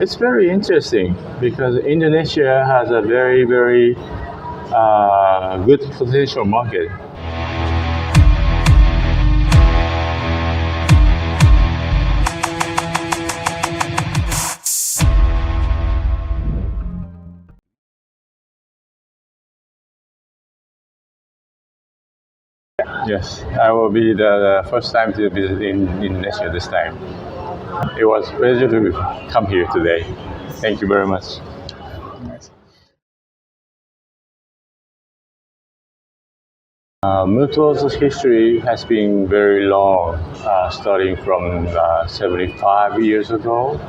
It's very interesting because Indonesia has a very, very good potential market. Yes, I will be the first time to visit in Indonesia this time. It was a pleasure to come here today. Thank you very much. Mutoh's history has been very long, starting from 75 years ago.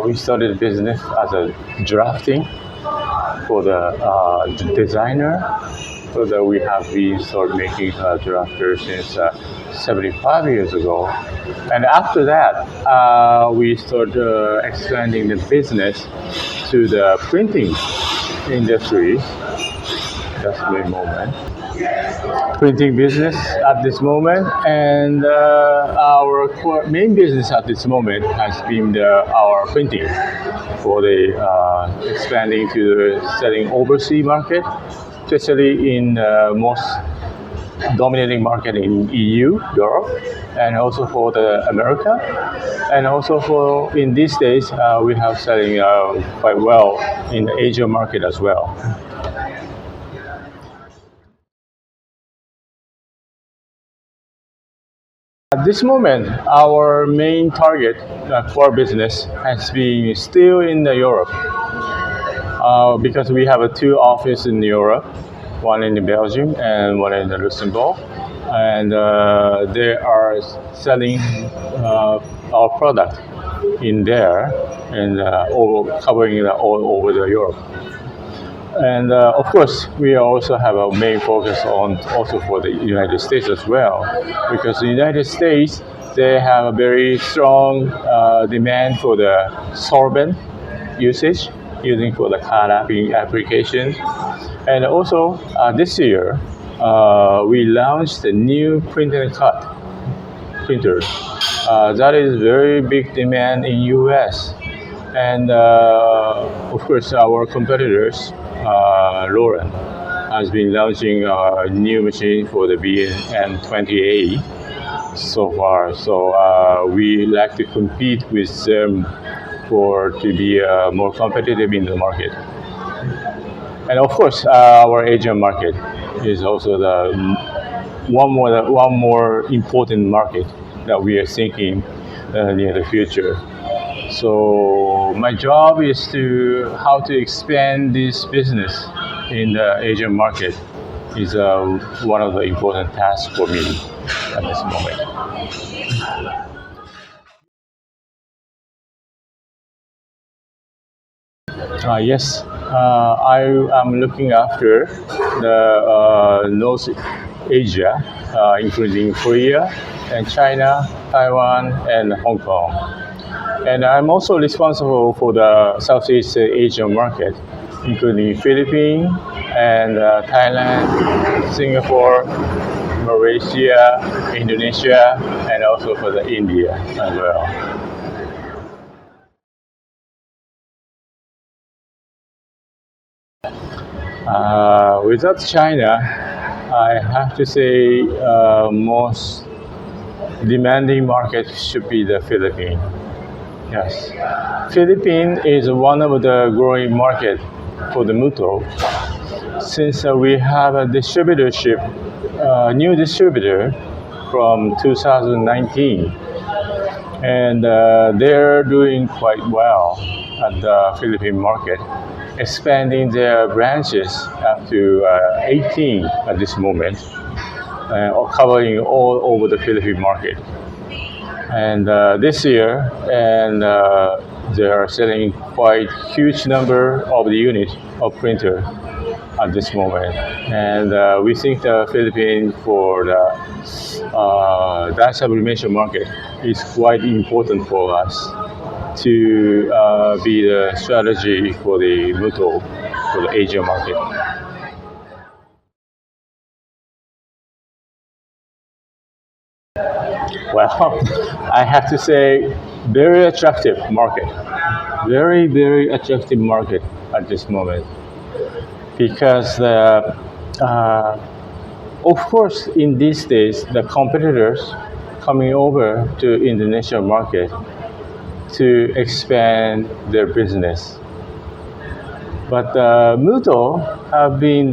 We started business as a drafting for the designer, so that we have been started making drafters since 75 years ago. And after that, we started expanding the business to the printing industry. Just a moment. Printing business at this moment, and our main business at this moment has been our printing for the expanding to the selling overseas market, especially in most dominating market in EU, Europe, and also for the America, and also for in these days we have selling quite well in the Asia market as well. At this moment, our main target for business has been still in the Europe, because we have two offices in Europe, one in Belgium and one in Luxembourg, and they are selling our product in there and covering all over the Europe. And of course, we also have a main focus on also for the United States as well, because the United States, they have a very strong demand for the solvent usage, using for the car wrapping application. And also this year, we launched a new print and cut printer. That is very big demand in US. And of course, our competitors, Lauren, has been launching a new machine for the BN28 so far. So we like to compete with them to be more competitive in the market. And of course, our Asian market is also the one more important market that we are thinking near the future. So my job is how to expand this business in the Asian market is one of the important tasks for me at this moment. Yes, I am looking after the North Asia, including Korea and China, Taiwan, and Hong Kong. And I'm also responsible for the Southeast Asian market, including Philippines and Thailand, Singapore, Malaysia, Indonesia, and also for the India as well. Without China, I have to say most demanding market should be the Philippines. Yes, Philippines is one of the growing market for the Mutoh, since we have a distributorship, new distributor from 2019, and they're doing quite well at the Philippine market, expanding their branches up to 18 at this moment, covering all over the Philippine market. And this year, and they are selling quite huge number of the units of printer at this moment. And we think the Philippines for the dye sublimation market is quite important for us to be the strategy for the Mutoh for the Asian market. Well, I have to say, very attractive market. very, very attractive market at this moment because uh, of course, in these days, the competitors coming over to Indonesia market to expand their business. But Mutoh have been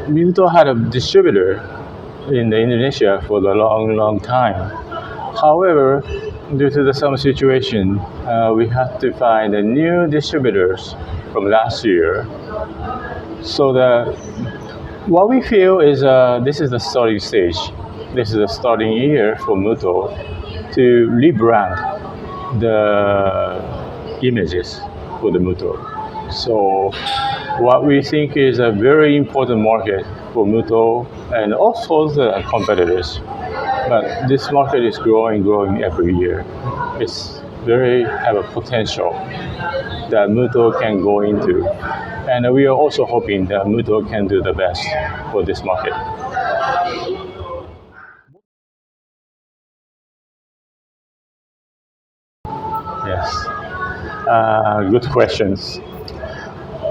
Mutoh had a distributor in Indonesia for a long, long time. However, due to some situation, we had to find a new distributors from last year. So what we feel is this is the starting stage. This is the starting year for Mutoh to rebrand the images for the Mutoh. So what we think is a very important market for Mutoh and also the competitors. But this market is growing every year. It's very have a potential that Mutoh can go into. And we are also hoping that Mutoh can do the best for this market. Yes, good questions.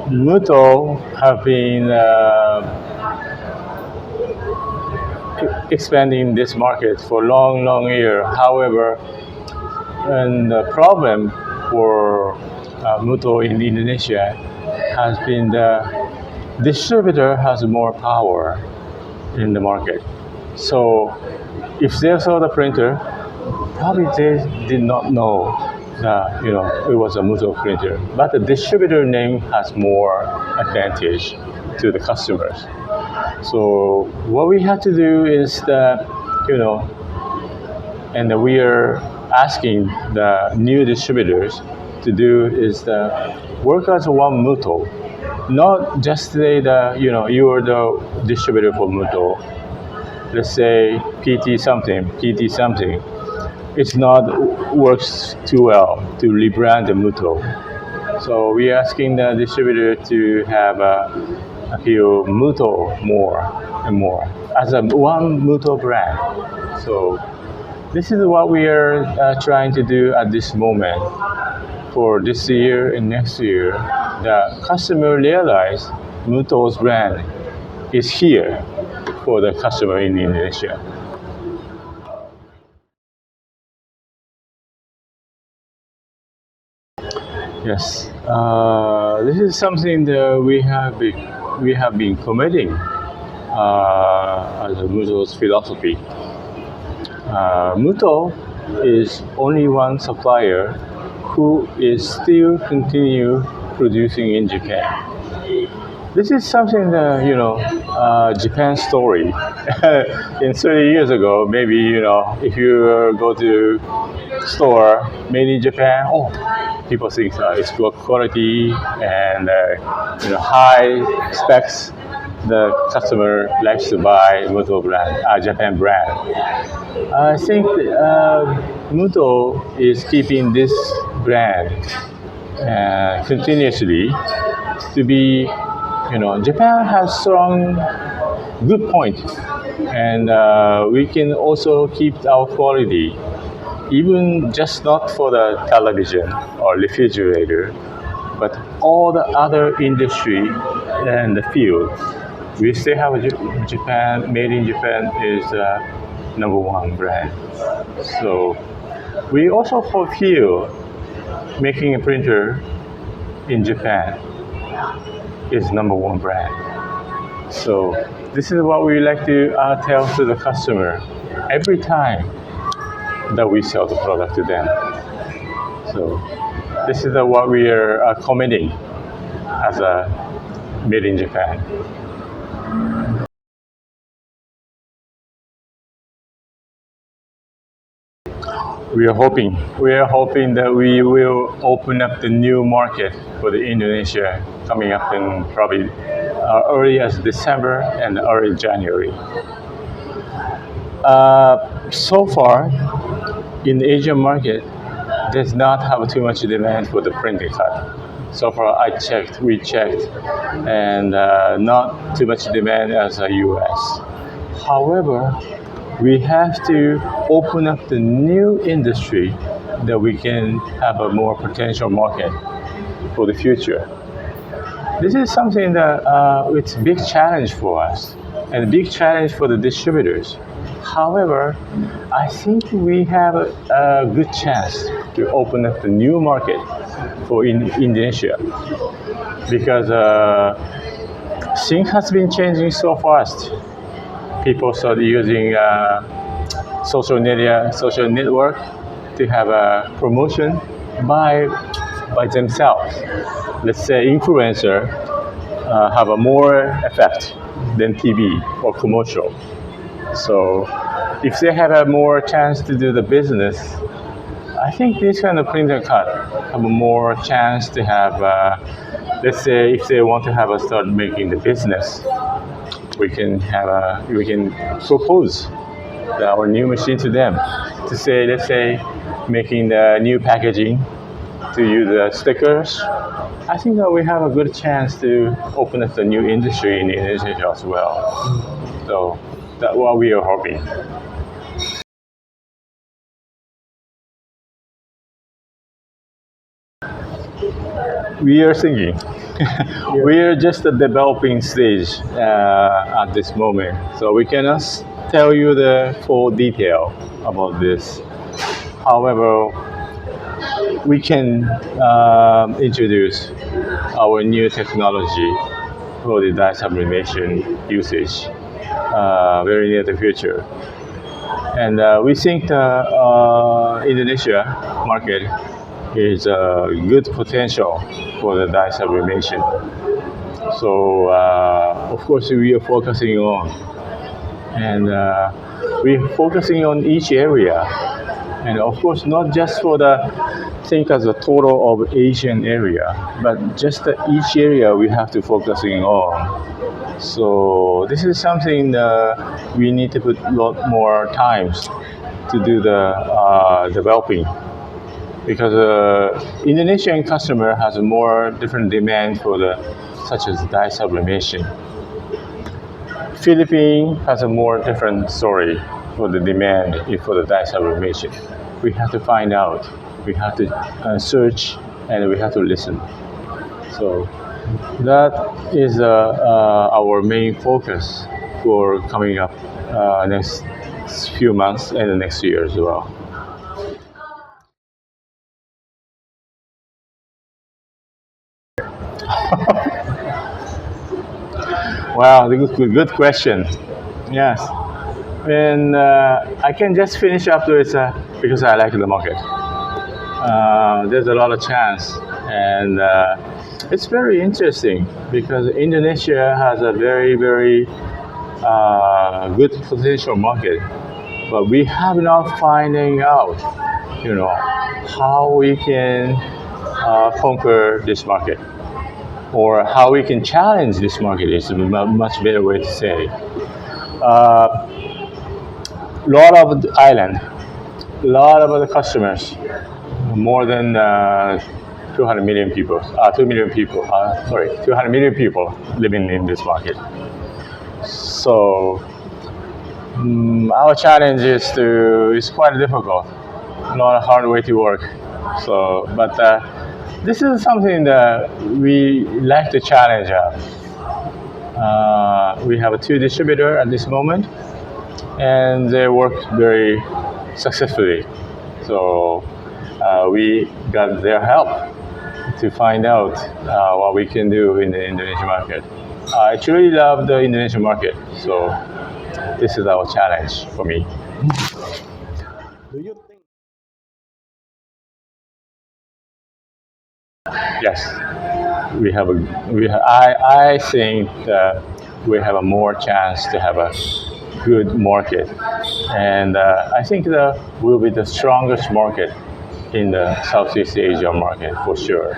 Mutoh have been expanding this market for long, long year. However, and the problem for Mutoh in Indonesia has been the distributor has more power in the market. So if they saw the printer, probably they did not know that it was a Mutoh printer. But the distributor name has more advantage to the customers. So what we have to do is that and we are asking the new distributors to do is the work as one Mutoh, not just say that you are the distributor for Mutoh. Let's say PT something. It's not works too well to rebrand the Mutoh. So we're asking the distributor to have a few Mutoh more and more as a one Mutoh brand. So this is what we are trying to do at this moment for this year and next year. The customer realize Mutoh's brand is here for the customer in Indonesia. Yes, this is something that we have been committing as a Mutoh's philosophy. Mutoh is only one supplier who is still continue producing in Japan. This is something that Japan story. In 30 years ago, maybe if you go to store made in Japan, people think it's good quality and high specs. The customer likes to buy Mutoh brand, Japan brand. I think Mutoh is keeping this brand continuously to be, Japan has strong good point, and we can also keep our quality, even just not for the television or refrigerator, but all the other industry and the field. We still have Japan, made in Japan is number one brand. So we also feel making a printer in Japan is number one brand. So this is what we like to tell to the customer every time that we sell the product to them. So this is what we are committing as a made in Japan. We are hoping that we will open up the new market for the Indonesia coming up in probably early as December and early January. So far, in the Asian market, does not have too much demand for the printing cut. So far, we checked, and not too much demand as a US. However, we have to open up the new industry that we can have a more potential market for the future. This is something that it's a big challenge for us and a big challenge for the distributors. However, I think we have a good chance to open up the new market for Indonesia because things has been changing so fast. People start using social network to have a promotion by themselves. Let's say influencer have a more effect than TV or commercial. So if they have a more chance to do the business, I think this kind of printer cut have a more chance to have, let's say if they want to have a start making the business, we can propose our new machine to them to say, let's say, making the new packaging to use the stickers. I think that we have a good chance to open up the new industry in Indonesia as well. So that's what we are hoping. We are thinking. We are just a developing stage at this moment, so we cannot tell you the full detail about this. However, we can introduce our new technology for the dye sublimation usage very near the future. And we think the Indonesia market is a good potential for the dye sublimation. So of course we are focusing on, and we're focusing on each area, and of course not just for the think as a total of Asian area, but just each area we have to focusing on. So this is something that we need to put a lot more times to do the developing, because Indonesian customer has a more different demand for the such as dye sublimation. Philippines has a more different story for the demand for the dye sublimation. We have to find out, we have to search, and we have to listen. So that is our main focus for coming up next few months and the next year as well. Wow, good question. Yes, and I can just finish up with because I like the market. There's a lot of chance, and it's very interesting because Indonesia has a very good potential market, but we have not finding out, how we can conquer this market, or how we can challenge this market is a much better way to say. Lot of the island, lot of other customers, more than 200 million people, 2 million people, 200 million people living in this market. So our challenge is quite difficult, not a hard way to work. So, but this is something that we like to challenge us. We have two distributors at this moment, and they work very successfully. So we got their help to find out what we can do in the Indonesian market. I truly love the Indonesian market, so this is our challenge for me. Yes, we have I think that we have a more chance to have a good market, and I think that will be the strongest market in the Southeast Asia market for sure.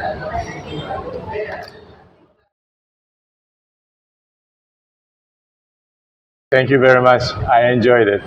Thank you very much. I enjoyed it.